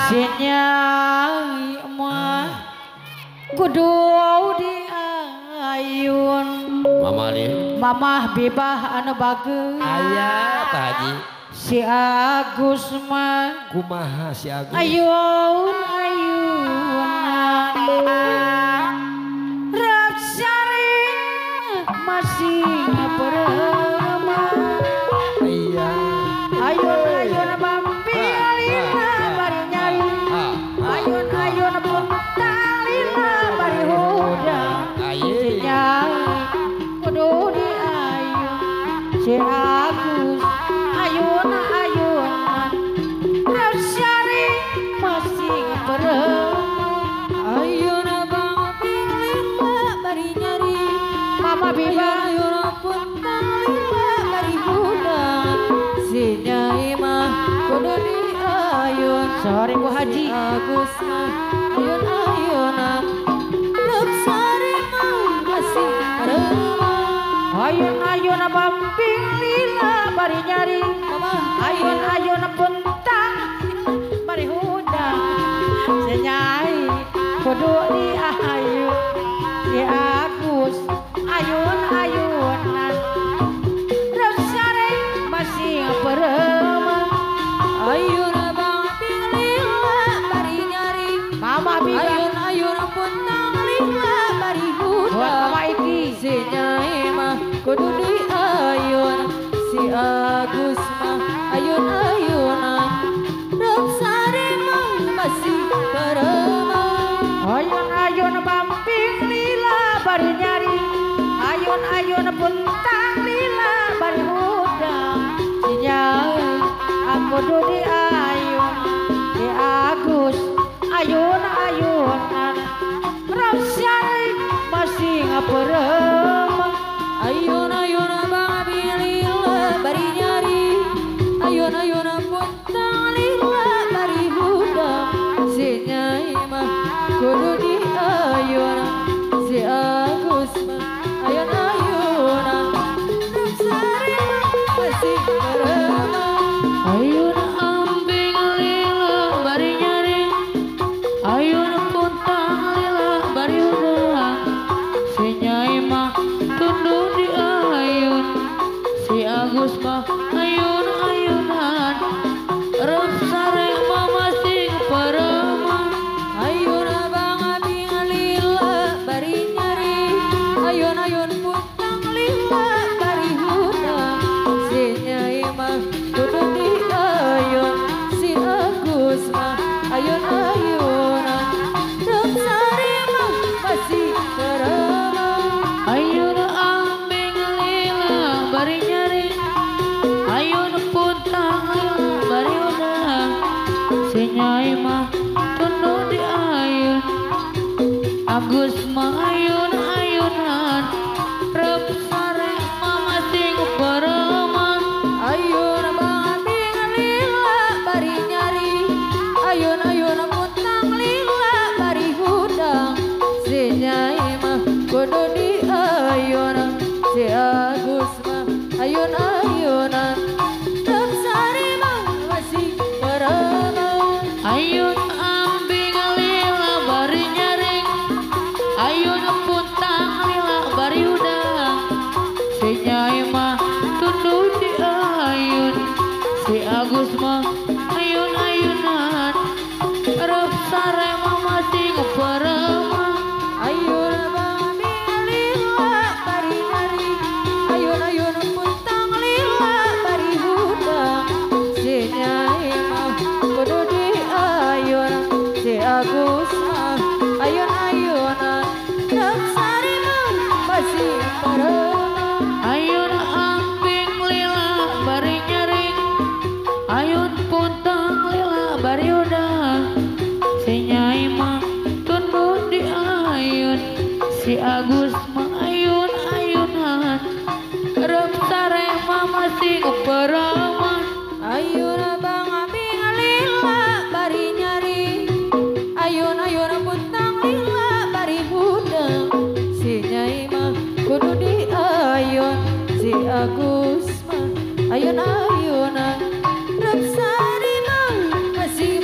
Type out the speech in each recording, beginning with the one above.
Sinyai mah kudu diayun mamah bebah anu bageus aya Pak Haji si Agus mah kumaha si Agus ayun rap saring masih berema iya ayun bampilina bari nyari ayun puntalina bari hudang sinyai kudu diayun si Agus ayunan rap saring masih berema ayun bampilina bari nyari mama bibang ayun puntalina bari hudang sinyai mah kudu diayun sore Bu Haji Agus mah ayun-ayunan rap sari mah masih berema ayun bamping lila bari nyari ayun puntang bari hudang senyai kudu diayun si Agus ayunan rap sare masih berema ayun bampilina bari nyari mama bibang ayun puntang lila bari buat hudang mama iki sinyai mah kudu diayun si Agus mah ayun-ayunan rap sari mah masih berema ayun bamping lila bari nyari ayun puntang lila bari hudang sinyai aku kudu diayun si Agus ayunan rap sari masih ngaperema ayun-ayun bang bilila bari nyari ayun puntang lila bari hudang sinyai mah kudu diayun si Agus mah ayun-ayunan rap sari mah masih berema ayun ambing lila bari nyari ayun puntang lila bari hudang sinyai mah kudu diayun si Agus mah ayunan rap sare mah masih perema ayun bang bilila bari nyari ayun puntang lila bari hudang sinyai mah kudu diayun si Agus mah ayun-ayunan rap sari mah masih berema ayun ambing lila bari nyari ayun puntang lila bari hudang sinyai mah kudu diayun Agus mah ayunan rap sare mah masih perema ayun bang bilila bari nyari ayun puntang lila bari hudang sinyai mah kudu diayun si Agus mah ayun-ayunan rap sari mah masih berema ayun ambing lila bari nyari ayun puntang lila bari hudang sinyai mah kudu diayun si Agus mah ayunan rap sare mah masih perema ayun bang bilila bari nyari ayun puntang lila bari hudang sinyai mah kudu diayun si Agus mah ayun-ayunan rap sari mah masih berema ayun ambing lila bari nyari ayun puntang lila bari hudang sinyai mah kudu diayun si Agus mah ayunan rap sare mah masih perema ayun bang bilila bari nyari ayun puntang lila bari hudang sinyai mah kudu diayun si Agus mah ayun-ayunan rap sari mah masih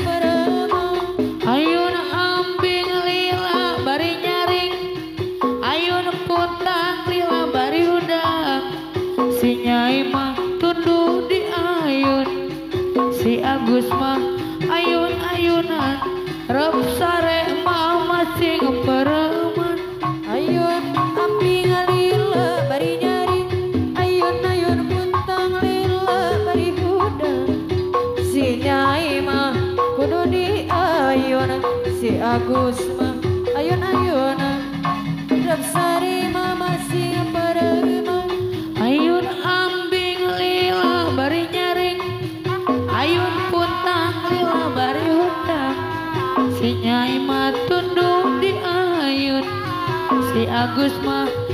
ayunan rep sare mama sing pereman ayun amping lila bari nyari ayun puntang lila bari huda si Nyai mah kudu di ayun si Agus mah ayun rep sare mama sing pereman ayun ambing lila bari nyaring ayun puntang lila bari hutang si Nyai mah tunduk di ayun si Agus mah